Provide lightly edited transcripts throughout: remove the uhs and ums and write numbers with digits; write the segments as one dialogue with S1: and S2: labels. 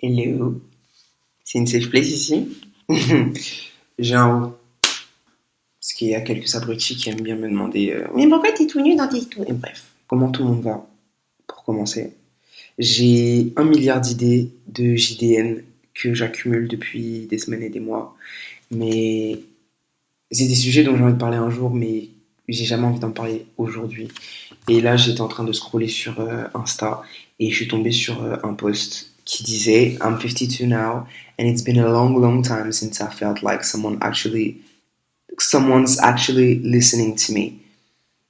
S1: Hello, c'est une safe place ici. J'ai un haut. Parce qu'il y a quelques abrutis qui aiment bien me demander mais pourquoi t'es tout nu dans tes tout. Et bref, comment tout le monde va pour commencer. J'ai 1 milliard d'idées de JDN que j'accumule depuis des semaines et des mois. Mais c'est des sujets dont j'ai envie de parler un jour, mais j'ai jamais envie d'en parler aujourd'hui. Et là, j'étais en train de scroller sur Insta et je suis tombé sur un post qui disait I'm 52 now and it's been a long, long time since I felt like someone's actually listening to me.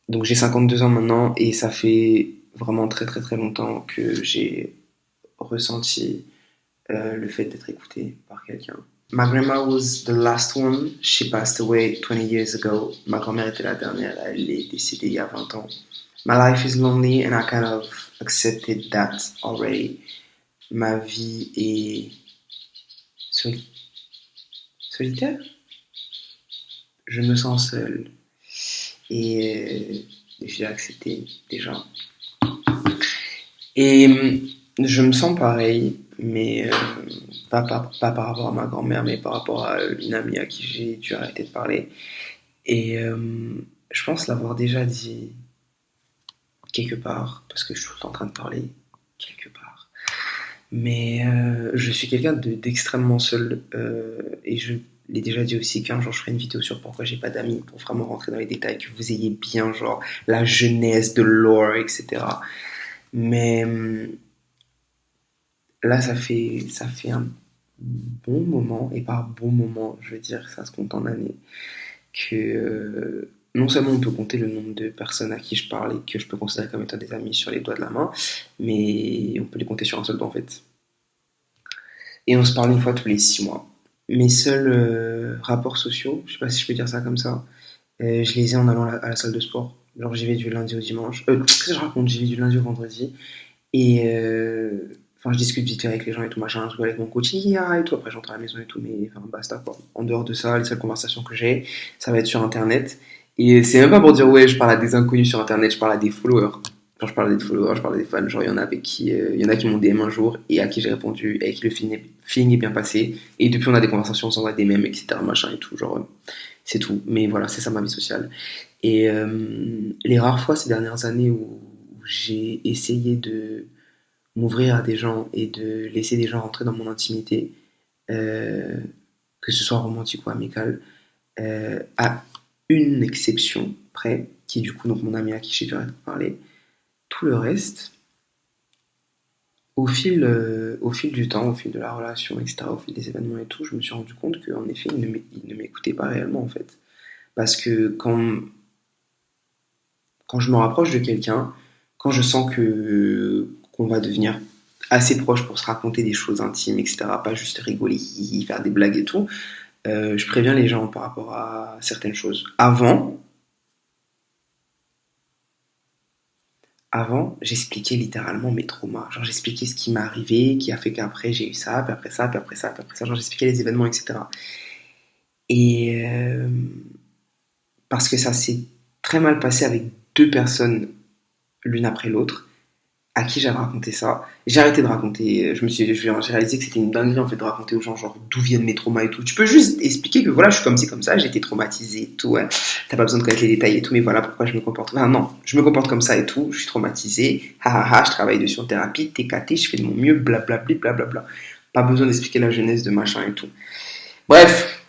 S1: Donc j'ai 52 ans maintenant et ça fait vraiment très très très longtemps que j'ai ressenti le fait d'être écouté par quelqu'un. My grandma was the last one. She passed away 20 years ago. Ma grand-mère était la dernière. Elle est décédée il y a 20 ans. My life is lonely and I kind of accepted that already. Ma vie est solitaire. Je me sens seul. Et j'ai accepté déjà. Et je me sens pareil, mais pas par rapport à ma grand-mère, mais par rapport à une amie à qui j'ai dû arrêter de parler. Et je pense l'avoir déjà dit quelque part, parce que je suis tout le temps en train de parler quelque part. Mais je suis quelqu'un d'extrêmement seul, et je l'ai déjà dit aussi qu'un jour je ferai une vidéo sur pourquoi j'ai pas d'amis, pour vraiment rentrer dans les détails, que vous ayez bien genre la genèse de lore, etc. Mais là, ça fait un bon moment, et par bon moment, je veux dire, ça se compte en années, que non seulement on peut compter le nombre de personnes à qui je parle et que je peux considérer comme étant des amis sur les doigts de la main, mais on peut les compter sur un seul doigt en fait. Et on se parle une fois tous les 6 mois. Mes seuls rapports sociaux, je sais pas si je peux dire ça comme ça, je les ai en allant à la salle de sport. Genre j'y vais du lundi au dimanche. Qu'est-ce que je raconte? J'y vais du lundi au vendredi. Et enfin, je discute vite fait avec les gens et tout machin, je rigole avec mon coach, yeah, et tout. Après, j'entre à la maison et tout, mais enfin, basta quoi. En dehors de ça, les seules conversations que j'ai, ça va être sur internet. Et c'est même pas pour dire, ouais, je parle à des inconnus sur internet, je parle à des followers. Quand je parle à des followers, je parle à des fans. Genre, il y en a avec qui, il y en a qui m'ont DM un jour et à qui j'ai répondu, et avec qui le feeling est bien passé. Et depuis, on a des conversations, on s'envoie des mèmes, etc. machin et tout. Genre, c'est tout. Mais voilà, c'est ça ma vie sociale. Et les rares fois ces dernières années où j'ai essayé de m'ouvrir à des gens et de laisser des gens rentrer dans mon intimité, euh, que ce soit romantique ou amical, à une exception près, qui est du coup donc mon ami à qui j'ai dû arrêter de parler. Tout le reste, au fil du temps, au fil de la relation, etc., au fil des événements et tout, je me suis rendu compte qu'en effet, il ne m'écoutait pas réellement en fait. Parce que quand je me rapproche de quelqu'un, quand je sens que qu'on va devenir assez proche pour se raconter des choses intimes, etc., pas juste rigoler, faire des blagues et tout, je préviens les gens par rapport à certaines choses. Avant, j'expliquais littéralement mes traumas. Genre, j'expliquais ce qui m'est arrivé, qui a fait qu'après j'ai eu ça, puis après ça, puis après ça, puis après ça. Genre, j'expliquais les événements, etc. Et parce que ça s'est très mal passé avec deux personnes l'une après l'autre, à qui j'avais raconté ça. J'ai arrêté de raconter, j'ai réalisé que c'était une dinguerie en fait de raconter aux gens genre d'où viennent mes traumas et tout. Tu peux juste expliquer que voilà, je suis comme ci comme ça, j'ai été traumatisé et tout, ouais. T'as pas besoin de connaître les détails et tout, mais voilà pourquoi je me comporte. Ah non, je me comporte comme ça et tout, je suis traumatisé, ha ha ha, je travaille dessus en thérapie, TKT, je fais de mon mieux, blablabla, blablabla. Pas besoin d'expliquer la genèse de machin et tout. Bref,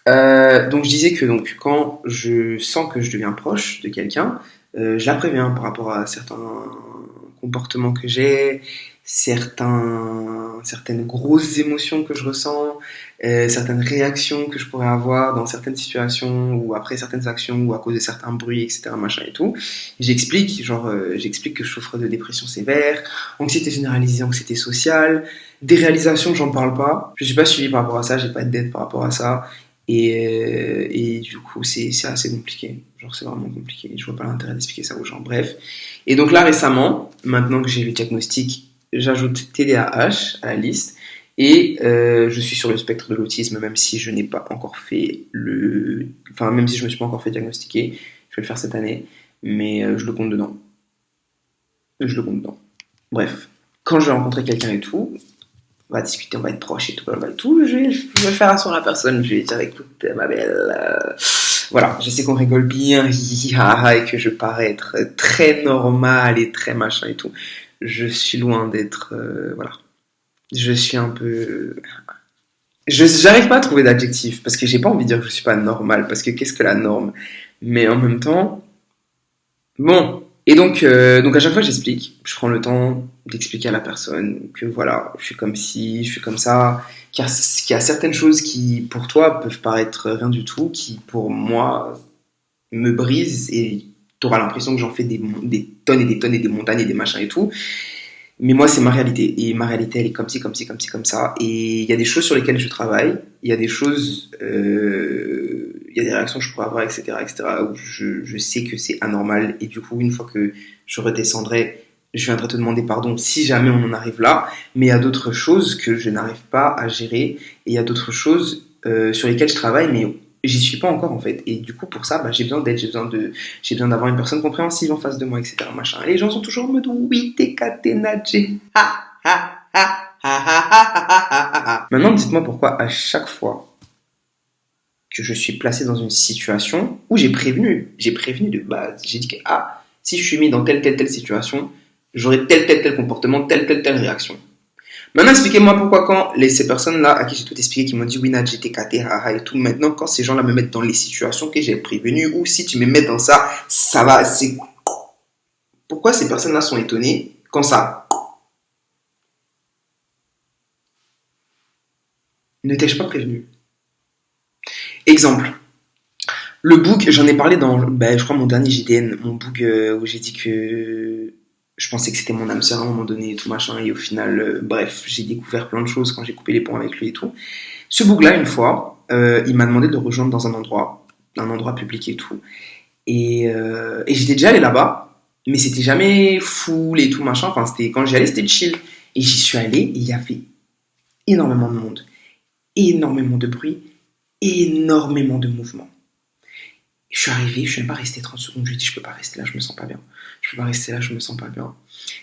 S1: donc je disais que donc quand je sens que je deviens proche de quelqu'un, je la préviens par rapport à certains comportements que j'ai, certaines grosses émotions que je ressens, certaines réactions que je pourrais avoir dans certaines situations ou après certaines actions ou à cause de certains bruits, etc. machin et tout. J'explique que je souffre de dépression sévère, anxiété généralisée, anxiété sociale, des réalisations, j'en parle pas. Je suis pas suivi par rapport à ça, j'ai pas d'aide par rapport à ça. Et du coup, c'est assez compliqué. Genre, c'est vraiment compliqué. Je vois pas l'intérêt d'expliquer ça aux gens. Bref. Et donc là, récemment, maintenant que j'ai le diagnostic, j'ajoute TDAH à la liste. Et je suis sur le spectre de l'autisme, même si je n'ai pas encore fait le... Enfin, même si je me suis pas encore fait diagnostiquer. Je vais le faire cette année. Mais je le compte dedans. Je le compte dedans. Bref. Quand je vais rencontrer quelqu'un et tout, On va discuter, on va être proche et tout, et tout. Je vais faire asseoir la personne, je vais dire, écoute, ma belle, voilà, je sais qu'on rigole bien, et que je parais être très normal et très machin et tout. Je suis loin d'être, voilà. Je suis un peu, j'arrive pas à trouver d'adjectif parce que j'ai pas envie de dire que je suis pas normal parce que qu'est-ce que la norme? Mais en même temps, bon. Et donc à chaque fois j'explique, je prends le temps d'expliquer à la personne que voilà, je suis comme ci, je suis comme ça, qu'il y a certaines choses qui pour toi peuvent paraître rien du tout, qui pour moi me brisent et t'auras l'impression que j'en fais des tonnes et des tonnes et des montagnes et des machins et tout. Mais moi, c'est ma réalité. Et ma réalité, elle est comme ci, comme ci, comme ci, comme ça. Et il y a des choses sur lesquelles je travaille. Il y a des choses, il y a des réactions que je pourrais avoir, etc., etc., où je sais que c'est anormal. Et du coup, une fois que je redescendrai, je viendrai te demander pardon si jamais on en arrive là. Mais il y a d'autres choses que je n'arrive pas à gérer. Et il y a d'autres choses sur lesquelles je travaille, mais j'y suis pas encore en fait. Et du coup, pour ça, bah, j'ai besoin d'aide, j'ai besoin d'avoir une personne compréhensive en face de moi, etc. Machin. Et les gens sont toujours en mode oui, t'es caténaché. Maintenant, dites-moi pourquoi à chaque fois que je suis placé dans une situation où j'ai prévenu de base, j'ai dit que si je suis mis dans telle situation, j'aurai tel comportement, telle réaction. Maintenant, expliquez-moi pourquoi quand ces personnes-là à qui j'ai tout expliqué, qui m'ont dit oui, Nad, j'étais caté, haha et tout, maintenant quand ces gens-là me mettent dans les situations que j'ai prévenues, ou si tu me mets dans ça, ça va, c'est... Pourquoi ces personnes-là sont étonnées quand ça ne t'ai-je pas prévenu? Exemple, le book, j'en ai parlé dans, je crois, mon dernier JDN, mon book où j'ai dit que je pensais que c'était mon âme sœur à un moment donné et tout machin, et au final, bref, j'ai découvert plein de choses quand j'ai coupé les ponts avec lui et tout. Ce book-là, une fois, il m'a demandé de le rejoindre dans un endroit public et tout. Et j'étais déjà allé là-bas, mais c'était jamais full et tout machin, enfin, quand j'y allais, c'était chill. Et j'y suis allé, et il y avait énormément de monde, énormément de bruit, énormément de mouvement. Je suis arrivé, je suis même pas resté 30 secondes, je lui ai dit je peux pas rester là, je me sens pas bien. Je peux pas rester là, je me sens pas bien.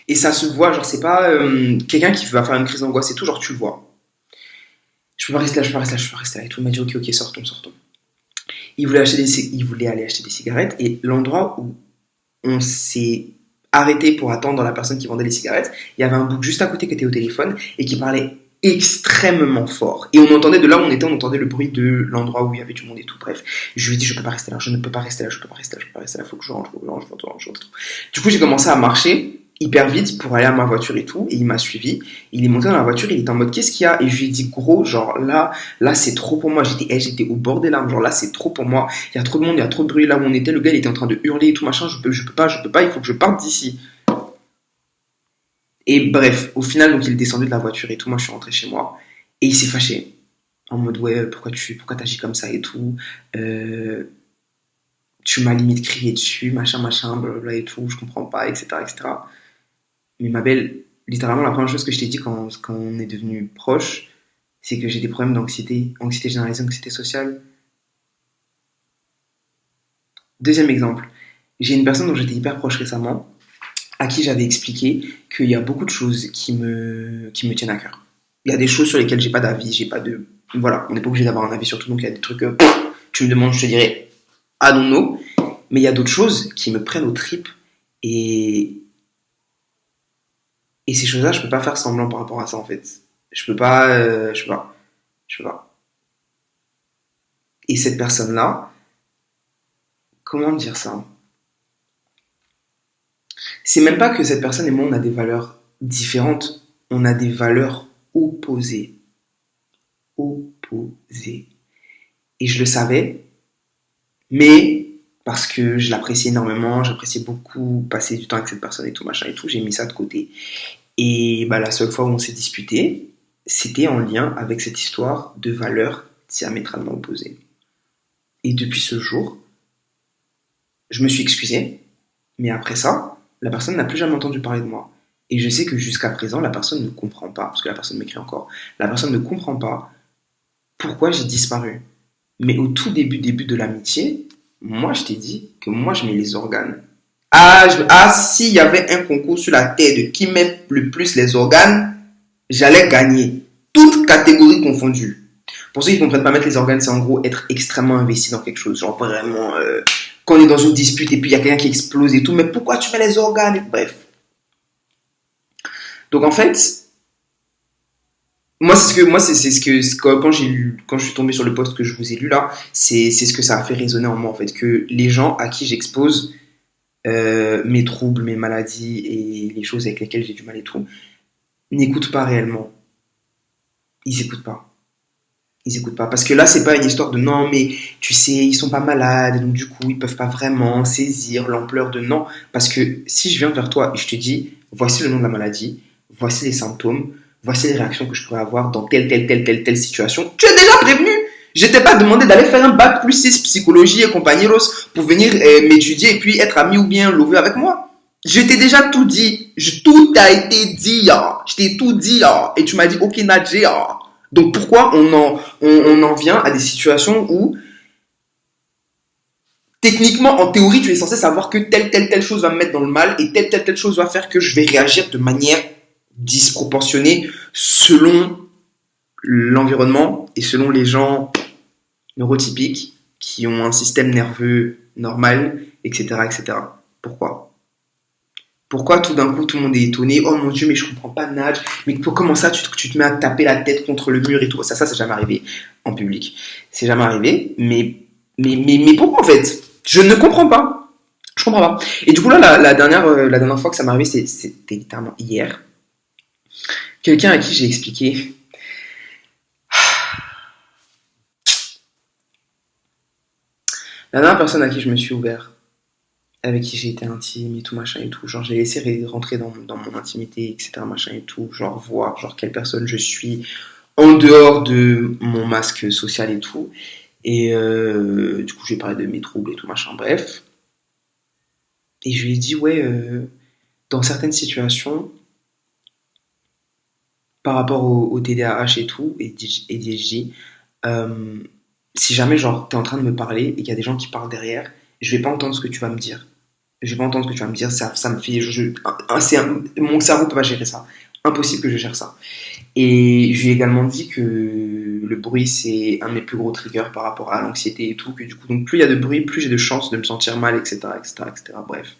S1: Et ça se voit, genre c'est pas quelqu'un qui va faire une crise d'angoisse et tout, genre tu le vois. Je peux pas rester là, je peux pas rester là, je peux pas rester là et tout. Il m'a dit ok, sortons. Il voulait aller acheter des cigarettes et l'endroit où on s'est arrêté pour attendre la personne qui vendait les cigarettes, il y avait un bouc juste à côté qui était au téléphone et qui parlait extrêmement fort. Et on entendait de là où on était, on entendait le bruit de l'endroit où il y avait du monde et tout. Bref, je lui ai dit je peux pas rester là, je ne peux pas rester là, je peux pas rester là, je peux pas rester là, faut que je rentre. Du coup, j'ai commencé à marcher hyper vite pour aller à ma voiture et tout, et il m'a suivi. Il est monté dans la voiture, il était en mode qu'est-ce qu'il y a? Et je lui ai dit gros, genre là c'est trop pour moi. J'étais au bord des larmes, genre là c'est trop pour moi. Il y a trop de monde, il y a trop de bruit là où on était. Le gars il était en train de hurler et tout machin. Je peux pas, il faut que je parte d'ici. Et bref, au final donc il est descendu de la voiture et tout. Moi je suis rentré chez moi et il s'est fâché en mode ouais pourquoi t'agis comme ça et tout. Tu m'as limite crié dessus, machin, blablabla et tout, je comprends pas, etc. Mais ma belle, littéralement, la première chose que je t'ai dit quand on est devenu proche, c'est que j'ai des problèmes d'anxiété, anxiété généralisée, anxiété sociale. Deuxième exemple, j'ai une personne dont j'étais hyper proche récemment, à qui j'avais expliqué qu'il y a beaucoup de choses qui me tiennent à cœur. Il y a des choses sur lesquelles j'ai pas d'avis, j'ai pas de... Voilà, on n'est pas obligé d'avoir un avis sur tout, donc il y a des trucs tu me demandes, je te dirais, I don't know. Mais il y a d'autres choses qui me prennent aux tripes et ces choses-là, je peux pas faire semblant par rapport à ça en fait. Je peux pas. Et cette personne-là, comment dire ça? C'est même pas que cette personne et moi on a des valeurs différentes, on a des valeurs opposées. Opposées. Et je le savais, mais parce que je l'appréciais énormément, j'appréciais beaucoup passer du temps avec cette personne et tout machin et tout, j'ai mis ça de côté. Et la seule fois où on s'est disputé, c'était en lien avec cette histoire de valeurs diamétralement opposées. Et depuis ce jour, je me suis excusé, mais après ça, la personne n'a plus jamais entendu parler de moi. Et je sais que jusqu'à présent, la personne ne comprend pas, parce que la personne m'écrit encore, la personne ne comprend pas pourquoi j'ai disparu. Mais au tout début de l'amitié, moi je t'ai dit que moi je mets les organes. S'il y avait un concours sur la terre de qui met le plus les organes, j'allais gagner. Toutes catégories confondues. Pour ceux qui ne comprennent pas, mettre les organes, c'est en gros être extrêmement investi dans quelque chose. Genre vraiment, quand on est dans une dispute et puis il y a quelqu'un qui explose et tout, mais pourquoi tu mets les organes? Bref. Donc en fait, quand je suis tombé sur le post que je vous ai lu là, c'est ce que ça a fait résonner en moi en fait, que les gens à qui j'expose mes troubles, mes maladies et les choses avec lesquelles j'ai du mal et tout, n'écoutent pas réellement. Ils écoutent pas. Ils écoutent pas. Parce que là, c'est pas une histoire de non, mais tu sais, ils sont pas malades, donc du coup, ils peuvent pas vraiment saisir l'ampleur de non. Parce que si je viens vers toi et je te dis, voici le nom de la maladie, voici les symptômes, voici les réactions que je pourrais avoir dans telle situation, tu es déjà prévenu. Je t'ai pas demandé d'aller faire un bac plus 6 psychologie et compagnie Rose pour venir m'étudier et puis être ami ou bien lover avec moi. Je t'ai déjà tout dit. Tout a été dit. Je t'ai tout dit. Et tu m'as dit, ok, Nadji. Donc pourquoi on en vient à des situations où, techniquement, en théorie, tu es censé savoir que telle chose va me mettre dans le mal et telle chose va faire que je vais réagir de manière disproportionnée selon l'environnement et selon les gens neurotypiques qui ont un système nerveux normal, etc., etc. Pourquoi? Pourquoi tout d'un coup tout le monde est étonné? Oh mon dieu, mais je comprends pas Nadj. Mais comment ça tu te mets à taper la tête contre le mur et tout? Ça c'est jamais arrivé en public. C'est jamais arrivé. Mais pourquoi en fait? Je ne comprends pas. Je comprends pas. Et du coup là, la dernière fois que ça m'est arrivé, c'était littéralement hier. Quelqu'un à qui j'ai expliqué. La dernière personne à qui je me suis ouvert, avec qui j'ai été intime et tout machin et tout, genre j'ai laissé rentrer dans mon intimité, etc., machin et tout, genre voir genre quelle personne je suis en dehors de mon masque social et tout. Et du coup, je lui ai parlé de mes troubles et tout machin, bref. Et je lui ai dit, ouais, dans certaines situations, par rapport au TDAH et tout, et ADHD, euh, si jamais genre t'es en train de me parler et qu'il y a des gens qui parlent derrière, je vais pas entendre ce que tu vas me dire. Je vais pas entendre ce que tu vas me dire, ça me fait. Mon cerveau peut pas gérer ça. Impossible que je gère ça. Et je lui ai également dit que le bruit c'est un de mes plus gros triggers par rapport à l'anxiété et tout, que du coup, donc plus il y a de bruit, plus j'ai de chances de me sentir mal, etc., etc., etc., bref.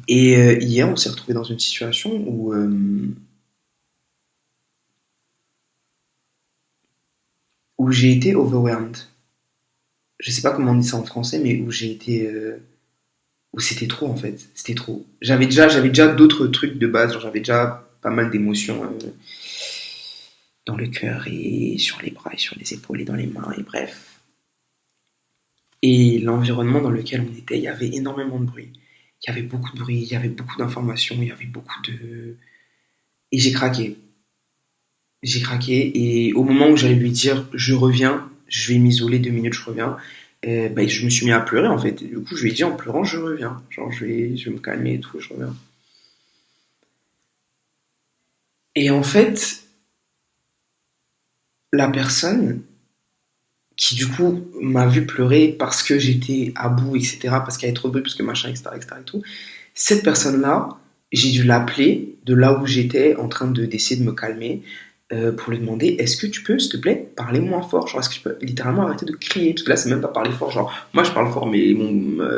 S1: Et hier, on s'est retrouvé dans une situation où j'ai été overwhelmed. Je sais pas comment on dit ça en français, mais où j'ai été. Où c'était trop en fait. C'était trop. J'avais déjà d'autres trucs de base, genre j'avais déjà pas mal d'émotions dans le cœur et sur les bras et sur les épaules et dans les mains et bref. Et l'environnement dans lequel on était, il y avait énormément de bruit. Il y avait beaucoup de bruit, il y avait beaucoup d'informations, il y avait beaucoup de... Et j'ai craqué. J'ai craqué et au moment où j'allais lui dire je reviens, je vais m'isoler 2 minutes, je reviens, bah, je me suis mis à pleurer en fait. Et du coup, je lui ai dit en pleurant je reviens. Genre je vais me calmer et tout, je reviens. Et en fait, la personne qui du coup m'a vu pleurer parce que j'étais à bout, etc., parce qu'il y avait trop de bruit, parce que machin, etc., etc. et tout, cette personne-là, j'ai dû l'appeler de là où j'étais en train d'essayer de me calmer pour lui demander est-ce que tu peux, s'il te plaît, parler moins fort? Genre, est-ce que tu peux littéralement arrêter de crier? Parce que là, c'est même pas parler fort. Genre, moi, je parle fort, mais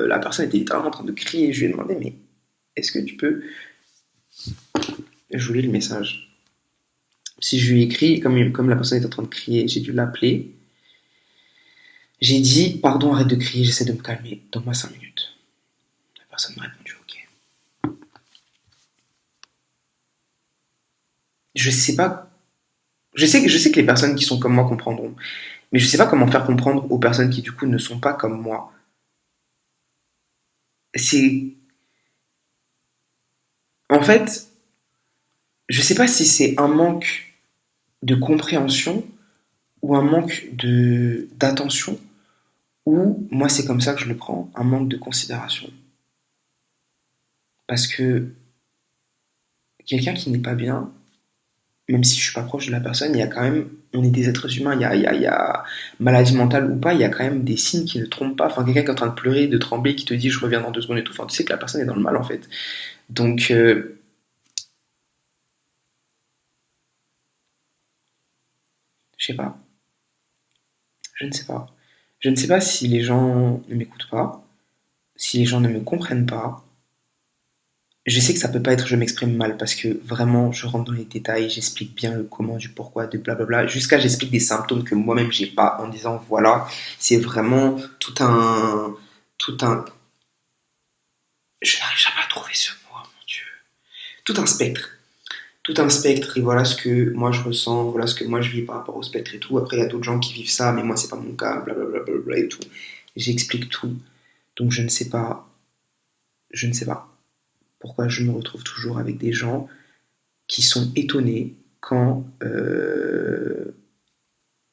S1: la personne était littéralement en train de crier. Je lui ai demandé mais est-ce que tu peux. Je voulais le message. Si je lui ai écrit, comme la personne était en train de crier, j'ai dû l'appeler. J'ai dit pardon, arrête de crier, j'essaie de me calmer. Donne-moi 5 minutes. La personne m'a répondu ok. Je sais pas. Je sais que les personnes qui sont comme moi comprendront. Mais je sais pas comment faire comprendre aux personnes qui du coup ne sont pas comme moi. C'est. En fait, je sais pas si c'est un manque de compréhension ou un manque d'attention ou moi c'est comme ça que je le prends, un manque de considération. Parce que quelqu'un qui n'est pas bien, même si je suis pas proche de la personne, il y a quand même, on est des êtres humains, il y a maladie mentale ou pas, il y a quand même des signes qui ne trompent pas. Enfin, quelqu'un qui est en train de pleurer, de trembler, qui te dit je reviens dans 2 secondes et tout, enfin, tu sais que la personne est dans le mal en fait. Donc, Je sais pas. Je ne sais pas. Je ne sais pas si les gens ne m'écoutent pas, si les gens ne me comprennent pas. Je sais que ça peut pas être je m'exprime mal parce que vraiment je rentre dans les détails, j'explique bien le comment, du pourquoi, de blablabla, jusqu'à j'explique des symptômes que moi-même j'ai pas en disant voilà, c'est vraiment tout un, je n'arrive jamais à trouver ce mot, mon Dieu, tout un spectre. Tout un spectre et voilà ce que moi je ressens, voilà ce que moi je vis par rapport au spectre et tout. Après il y a d'autres gens qui vivent ça, mais moi c'est pas mon cas, blablabla et tout. J'explique tout. Donc je ne sais pas pourquoi je me retrouve toujours avec des gens qui sont étonnés quand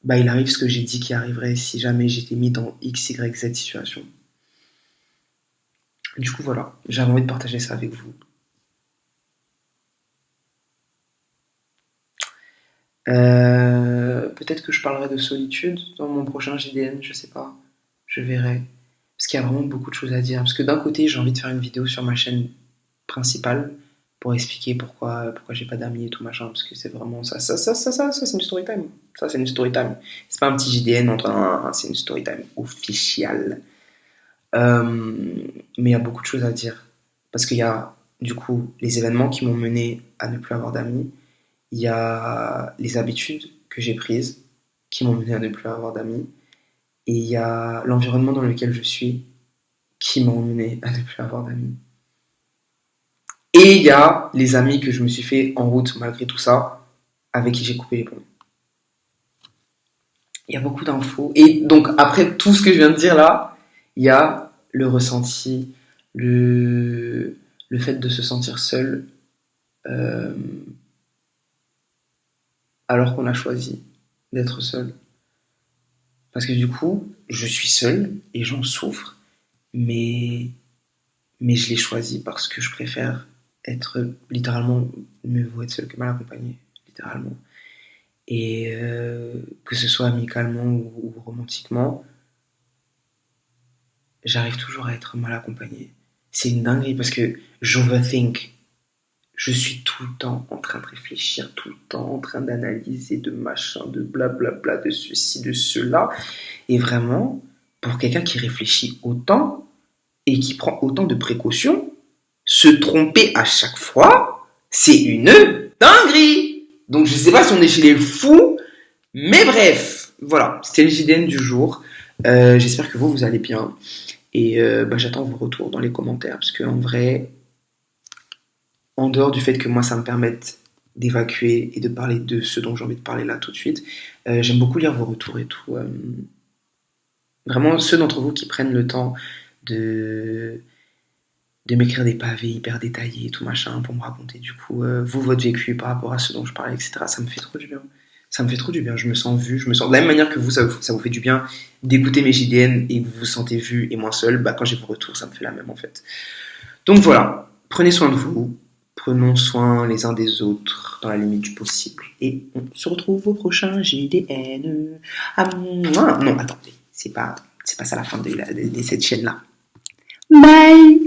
S1: il arrive ce que j'ai dit qui arriverait si jamais j'étais mis dans X, Y, Z situation. Du coup voilà, j'avais envie de partager ça avec vous. Peut-être que je parlerai de solitude dans mon prochain JDN, je sais pas. Je verrai. Parce qu'il y a vraiment beaucoup de choses à dire. Parce que d'un côté, j'ai envie de faire une vidéo sur ma chaîne principale pour expliquer pourquoi j'ai pas d'amis et tout machin. Parce que c'est vraiment ça c'est une story time. Ça, c'est une story time. C'est pas un petit JDN c'est une story time officielle. Mais il y a beaucoup de choses à dire. Parce qu'il y a, du coup, les événements qui m'ont mené à ne plus avoir d'amis. Il y a les habitudes que j'ai prises qui m'ont mené à ne plus avoir d'amis. Et il y a l'environnement dans lequel je suis qui m'a emmené à ne plus avoir d'amis. Et il y a les amis que je me suis fait en route malgré tout ça, avec qui j'ai coupé les ponts. Il y a beaucoup d'infos. Et donc après tout ce que je viens de dire là, il y a le ressenti, le fait de se sentir seul euh, alors qu'on a choisi d'être seul. Parce que du coup, je suis seul et j'en souffre, mais je l'ai choisi parce que je préfère être littéralement, mieux vaut être seul que mal accompagné, littéralement. Et que ce soit amicalement ou romantiquement, j'arrive toujours à être mal accompagné. C'est une dinguerie parce que j'overthink. Je suis tout le temps en train de réfléchir, tout le temps en train d'analyser, de machin, de blablabla, de ceci, de cela. Et vraiment, pour quelqu'un qui réfléchit autant et qui prend autant de précautions, se tromper à chaque fois, c'est une dinguerie. Donc je sais pas si on est chez les fous, mais bref, voilà, c'était le JDN du jour. J'espère que vous allez bien. Et j'attends vos retours dans les commentaires, parce qu'en vrai, en dehors du fait que moi ça me permette d'évacuer et de parler de ce dont j'ai envie de parler là tout de suite, j'aime beaucoup lire vos retours et tout. Vraiment, ceux d'entre vous qui prennent le temps de, de m'écrire des pavés hyper détaillés et tout machin pour me raconter du coup vous votre vécu par rapport à ce dont je parlais, etc. Ça me fait trop du bien. Ça me fait trop du bien, je me sens vu, je me sens de la même manière que vous, ça vous fait du bien d'écouter mes JDN et que vous vous sentez vu et moins seul, quand j'ai vos retours, ça me fait la même en fait. Donc voilà, prenez soin de vous, prenons soin les uns des autres dans la limite du possible et on se retrouve au prochain JDN. Non, attendez, c'est pas ça la fin de cette chaîne là. Bye.